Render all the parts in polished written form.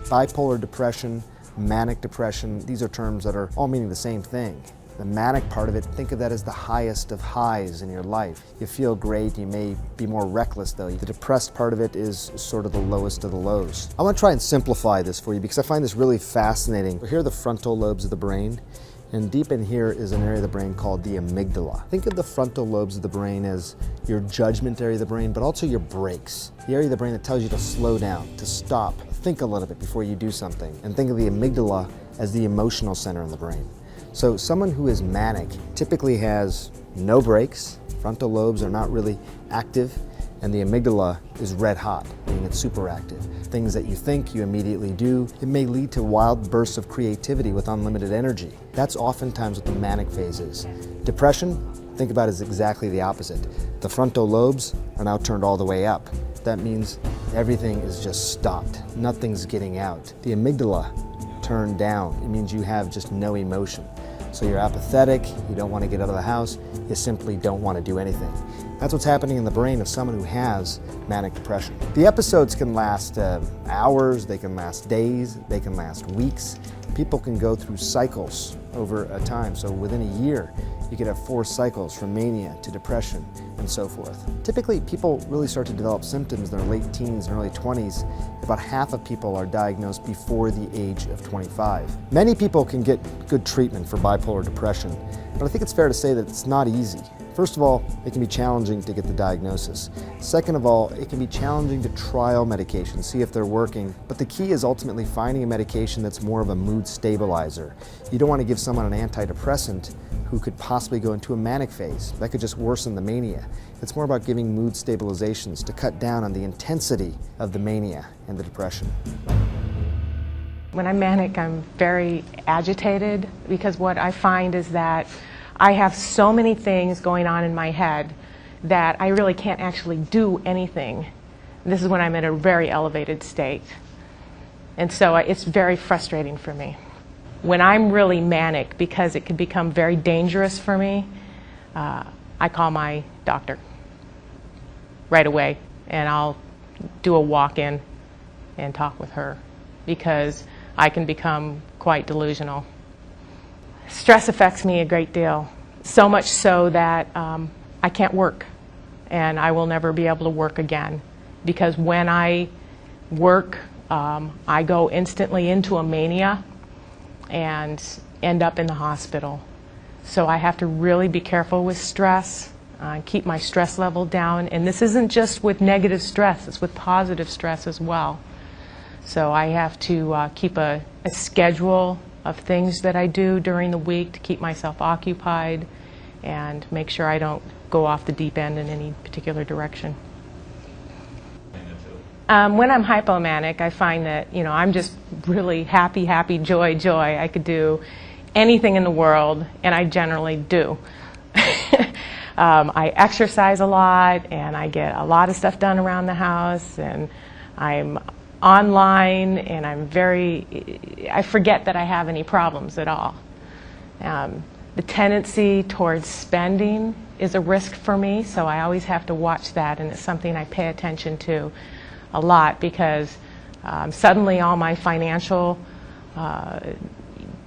Bipolar depression, manic depression, these are terms that are all meaning the same thing. The manic part of it, think of that as the highest of highs in your life. You feel great, you may be more reckless though. The depressed part of it is sort of the lowest of the lows. I want to try and simplify this for you because I find this really fascinating. Here are the frontal lobes of the brain, and deep in here is an area of the brain called the amygdala. Think of the frontal lobes of the brain as your judgment area of the brain, but also your brakes. The area of the brain that tells you to slow down, to stop, think a little bit before you do something. And think of the amygdala as the emotional center in the brain. So someone who is manic typically has no brakes, frontal lobes are not really active, and the amygdala is red hot, meaning it's super active. Things that you think, you immediately do. It may lead to wild bursts of creativity with unlimited energy. That's oftentimes what the manic phase is. Depression, think about it as exactly the opposite. The frontal lobes are now turned all the way up. That means everything is just stopped. Nothing's getting out. The amygdala turned down. It means you have just no emotion. So you're apathetic, you don't want to get out of the house, you simply don't want to do anything. That's what's happening in the brain of someone who has manic depression. The episodes can last hours, they can last days, they can last weeks. People can go through cycles over a time. So within a year, you could have 4 cycles from mania to depression and so forth. Typically, people really start to develop symptoms in their late teens and early 20s. About half of people are diagnosed before the age of 25. Many people can get good treatment for bipolar depression, but I think it's fair to say that it's not easy. First of all, it can be challenging to get the diagnosis. Second of all, it can be challenging to trial medications, see if they're working. But the key is ultimately finding a medication that's more of a mood stabilizer. You don't want to give someone an antidepressant who could possibly go into a manic phase. That could just worsen the mania. It's more about giving mood stabilizations to cut down on the intensity of the mania and the depression. When I'm manic, I'm very agitated because what I find is that I have so many things going on in my head that I really can't actually do anything. This is when I'm in a very elevated state. And so it's very frustrating for me. When I'm really manic, because it can become very dangerous for me, I call my doctor right away, and I'll do a walk-in and talk with her because I can become quite delusional. Stress affects me a great deal, so much so that I can't work, and I will never be able to work again, because when I work, I go instantly into a mania and end up in the hospital. So I have to really be careful with stress, keep my stress level down, and this isn't just with negative stress, it's with positive stress as well. So I have to keep a schedule of things that I do during the week to keep myself occupied and make sure I don't go off the deep end in any particular direction. When I'm hypomanic, I find that, I'm just really happy, joy. I could do anything in the world, and I generally do. I exercise a lot, and I get a lot of stuff done around the house, and I'm online, and I forget that I have any problems at all. The tendency towards spending is a risk for me, so I always have to watch that, and it's something I pay attention to a lot because suddenly all my financial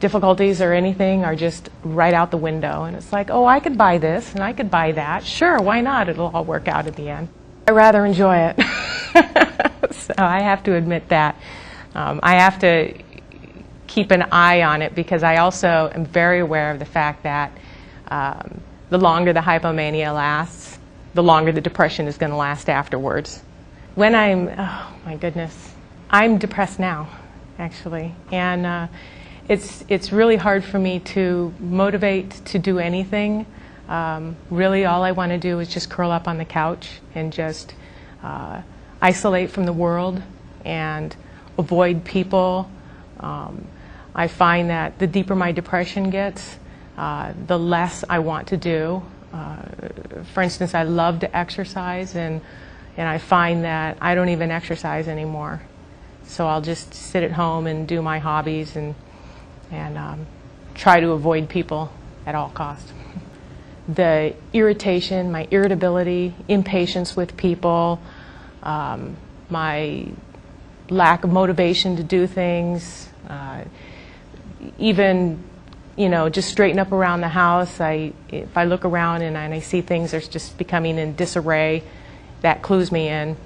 difficulties or anything are just right out the window, and it's like, oh, I could buy this and I could buy that. Sure, why not? It'll all work out at the end. I rather enjoy it. So I have to admit that. I have to keep an eye on it because I also am very aware of the fact that the longer the hypomania lasts, the longer the depression is going to last afterwards. When oh my goodness, I'm depressed now, actually, and it's really hard for me to motivate to do anything. Really, all I want to do is just curl up on the couch and just isolate from the world and avoid people. I find that the deeper my depression gets, the less I want to do. For instance, I love to exercise, and I find that I don't even exercise anymore. So I'll just sit at home and do my hobbies and try to avoid people at all costs. The irritation, my irritability, impatience with people, my lack of motivation to do things, even, you know, just straighten up around the house. If I look around and I see things are just becoming in disarray, that clues me in.